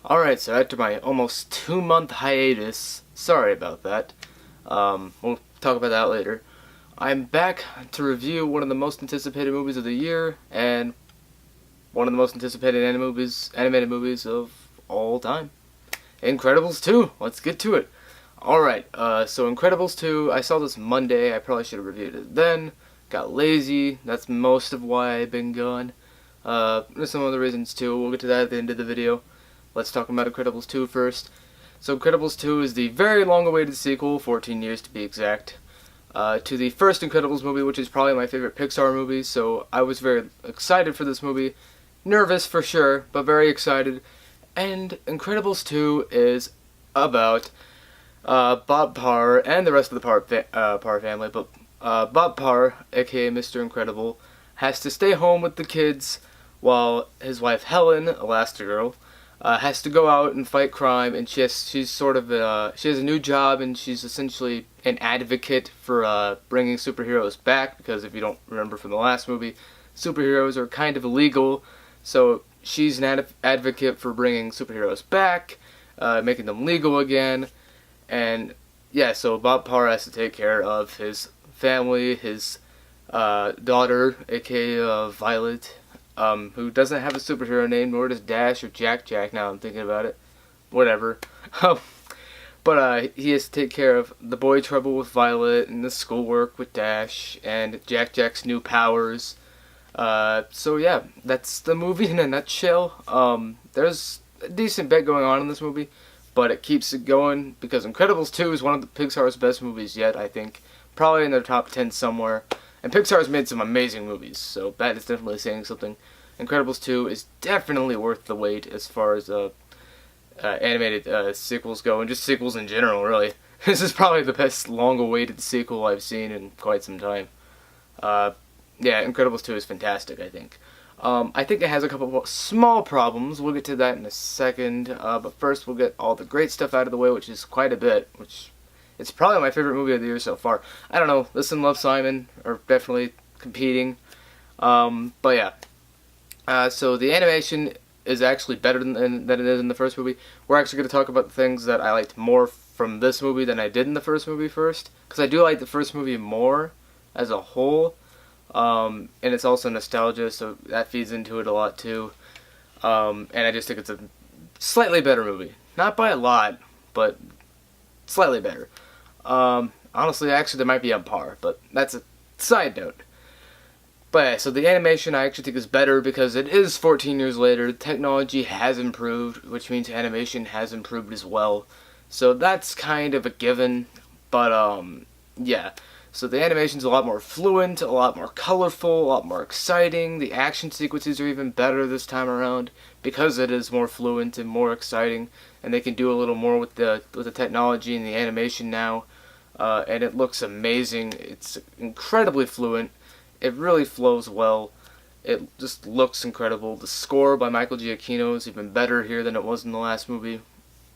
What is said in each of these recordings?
Alright, so after my almost 2-month hiatus, sorry about that, we'll talk about that later. I'm back to review one of the most anticipated movies of the year, and one of the most anticipated animated movies of all time. Incredibles 2, let's get to it. Alright, so Incredibles 2, I saw this Monday, I probably should have reviewed it then, got lazy, that's most of why I've been gone. There's some other reasons too, we'll get to that at the end of the video. Let's talk about Incredibles 2 first. So Incredibles 2 is the very long-awaited sequel, 14 years to be exact, to the first Incredibles movie, which is probably my favorite Pixar movie, so I was very excited for this movie. Nervous for sure, but very excited. And Incredibles 2 is about Bob Parr and the rest of the Parr family, but Bob Parr, aka Mr. Incredible, has to stay home with the kids while his wife Helen, Elastigirl, has to go out and fight crime, and she has a new job, and she's essentially an advocate for bringing superheroes back, because if you don't remember from the last movie, superheroes are kind of illegal, so she's an advocate for bringing superheroes back, making them legal again, and yeah, so Bob Parr has to take care of his family, his daughter, aka Violet, who doesn't have a superhero name, nor does Dash or Jack Jack, now I'm thinking about it. Whatever. But he has to take care of the boy trouble with Violet, and the schoolwork with Dash, and Jack Jack's new powers. So yeah, that's the movie in a nutshell. There's a decent bit going on in this movie, but it keeps it going, because Incredibles 2 is one of the Pixar's best movies yet, I think. Probably in their top 10 somewhere. And Pixar's made some amazing movies, so that is definitely saying something. Incredibles 2 is definitely worth the wait as far as animated sequels go, and just sequels in general, really. This is probably the best long-awaited sequel I've seen in quite some time. Yeah, Incredibles 2 is fantastic, I think. I think it has a couple of small problems. We'll get to that in a second, but first we'll get all the great stuff out of the way, which is quite a bit, which... It's probably my favorite movie of the year so far. I don't know, this and Love, Simon are definitely competing. But yeah. So the animation is actually better than it is in the first movie. We're actually going to talk about the things that I liked more from this movie than I did in the first movie first. Because I do like the first movie more as a whole. And it's also nostalgia, so that feeds into it a lot too. And I just think it's a slightly better movie. Not by a lot, but slightly better. Honestly, actually, they might be on par, but that's a side note. But yeah, so the animation I actually think is better because it is 14 years later. Technology has improved, which means animation has improved as well. So that's kind of a given. But yeah. So the animation's a lot more fluent, a lot more colorful, a lot more exciting. The action sequences are even better this time around because it is more fluent and more exciting, and they can do a little more with the technology and the animation now. And it looks amazing. It's incredibly fluent. It really flows well. It just looks incredible. The score by Michael Giacchino is even better here than it was in the last movie.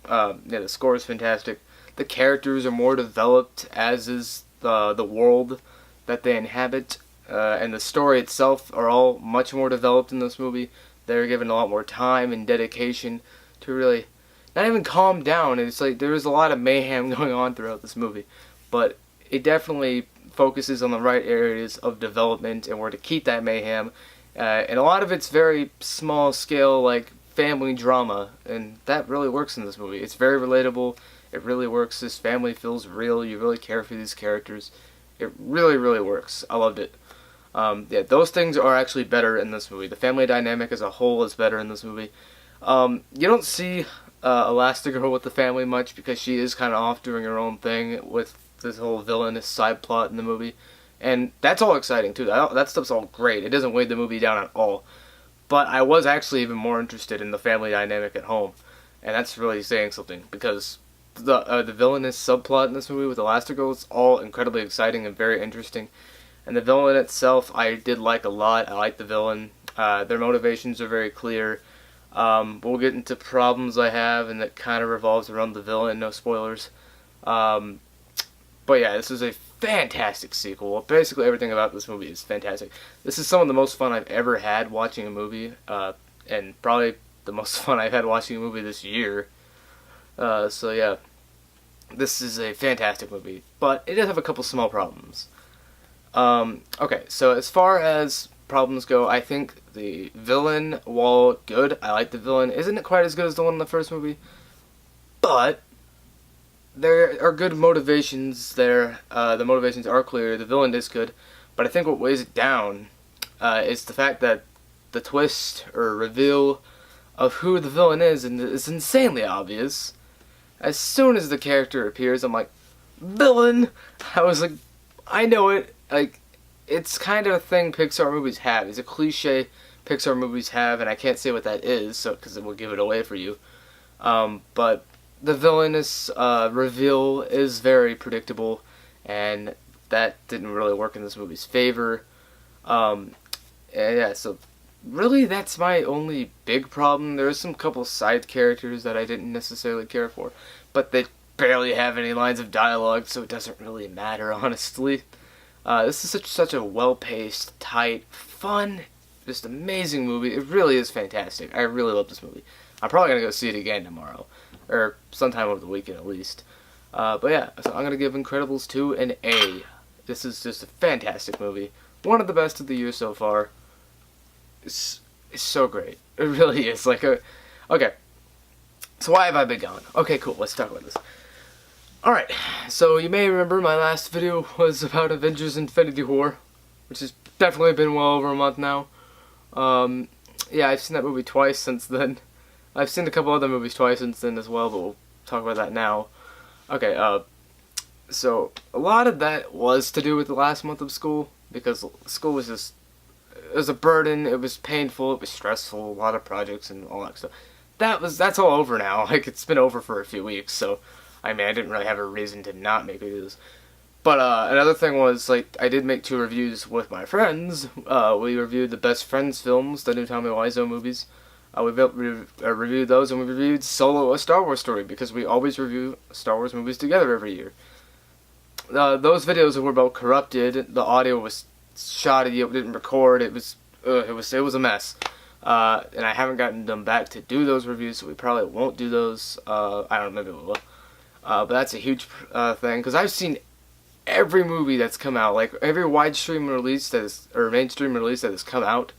Yeah, the score is fantastic. The characters are more developed, as is the world that they inhabit, and the story itself are all much more developed in this movie. They're given a lot more time and dedication to really not even calm down. It's like there is a lot of mayhem going on throughout this movie, but it definitely focuses on the right areas of development and where to keep that mayhem, and a lot of it's very small scale, like family drama, and that really works in this movie. It's very relatable. It really works. This family feels real. You really care for these characters. It really, really works. I loved it. Yeah, those things are actually better in this movie. The family dynamic as a whole is better in this movie. You don't see Elastigirl with the family much because she is kind of off doing her own thing with this whole villainous side plot in the movie. And that's all exciting, too. That stuff's all great. It doesn't weigh the movie down at all. But I was actually even more interested in the family dynamic at home. And that's really saying something, because the villainous subplot in this movie with Elastigirl is all incredibly exciting and very interesting. And the villain itself I did like a lot. I like the villain. Their motivations are very clear. We'll get into problems I have, and that kind of revolves around the villain. No spoilers. But yeah, this is a fantastic sequel. Basically everything about this movie is fantastic. This is some of the most fun I've ever had watching a movie, and probably the most fun I've had watching a movie this year. So yeah, this is a fantastic movie, but it does have a couple small problems. Okay, so as far as problems go, I think the villain, while good, I like the villain, isn't quite as good as the one in the first movie, but there are good motivations there. The motivations are clear, the villain is good, but I think what weighs it down is the fact that the twist or reveal of who the villain is insanely obvious. As soon as the character appears, I'm like, villain! I was like, I know it. Like, it's kind of a thing Pixar movies have. It's a cliche Pixar movies have, and I can't say what that is, so because it will give it away for you. But the villainous reveal is very predictable, and that didn't really work in this movie's favor. Yeah, so really that's my only big problem. There's some couple side characters that I didn't necessarily care for, but they barely have any lines of dialogue, so it doesn't really matter, honestly. This is such a well-paced, tight, fun, just amazing movie. It really is fantastic. I really love this movie. I'm probably going to go see it again tomorrow, or sometime over the weekend at least. But yeah, so I'm going to give Incredibles 2 an A. This is just a fantastic movie. One of the best of the year so far. It's so great. It really is. Okay, so why have I been gone? Okay, cool, let's talk about this. Alright, so you may remember my last video was about Avengers Infinity War, which has definitely been well over a month now. Yeah, I've seen that movie twice since then. I've seen a couple other movies twice since then as well, but we'll talk about that now. Okay, so a lot of that was to do with the last month of school, because school was just, it was a burden, it was painful, it was stressful, a lot of projects and all that stuff. That's all over now. Like, it's been over for a few weeks, so I mean, I didn't really have a reason to not make videos. But another thing was, like, I did make 2 reviews with my friends. We reviewed the Best Friends films, the new Tommy Wiseau movies. We reviewed those, and we reviewed Solo: A Star Wars Story, because we always review Star Wars movies together every year. Those videos were both corrupted. The audio was shoddy. It didn't record. It was a mess. And I haven't gotten them back to do those reviews, so we probably won't do those. I don't know, maybe we will. But that's a huge thing, because I've seen every movie that's come out, like every widestream release or mainstream release that has come out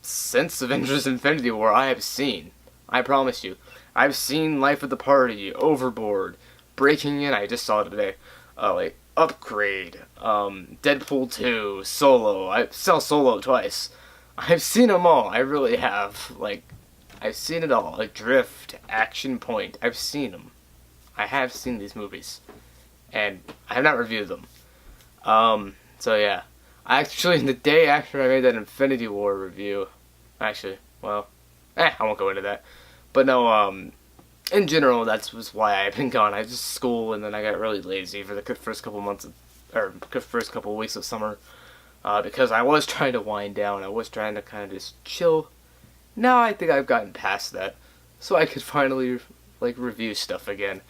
since Avengers Infinity War. I have seen. I promise you. I've seen Life of the Party, Overboard, Breaking In. I just saw it today. Like Upgrade, Deadpool 2, Solo. I saw Solo twice. I've seen them all. I really have. Like, I've seen it all. Like Drift, Action Point. I've seen them. I have seen these movies, and I have not reviewed them. So yeah, actually, the day after I made that Infinity War review, actually, well, I won't go into that. But no, in general, that was why I've been gone. I just school, and then I got really lazy for the first couple months first couple of weeks of summer, because I was trying to wind down. I was trying to kind of just chill. Now I think I've gotten past that, so I could finally like review stuff again.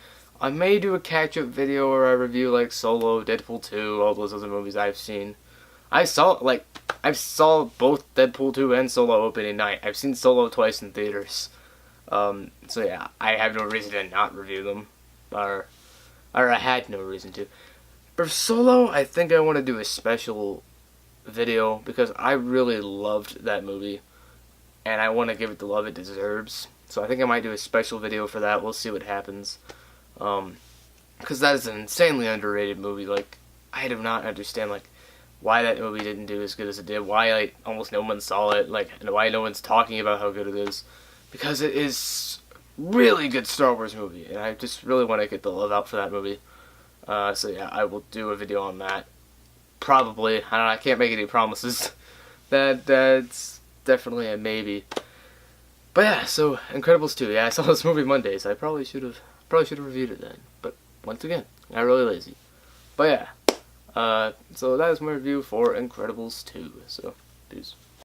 I may do a catch-up video where I review like Solo, Deadpool 2, all those other movies I've seen. I saw both Deadpool 2 and Solo opening night. I've seen Solo twice in theaters. So yeah, I have no reason to not review them, or I had no reason to. For Solo, I think I want to do a special video because I really loved that movie, and I want to give it the love it deserves. So I think I might do a special video for that. We'll see what happens. Because that is an insanely underrated movie. Like, I do not understand, like, why that movie didn't do as good as it did. Why, like, almost no one saw it. Like, and why no one's talking about how good it is. Because it is really good Star Wars movie. And I just really want to get the love out for that movie. So yeah, I will do a video on that. Probably. I don't know, I can't make any promises. That's definitely a maybe. But yeah, so Incredibles 2. Yeah, I saw this movie Monday, so I probably should have reviewed it then. But once again, I got really lazy. But yeah, so that is my review for Incredibles 2. So, peace.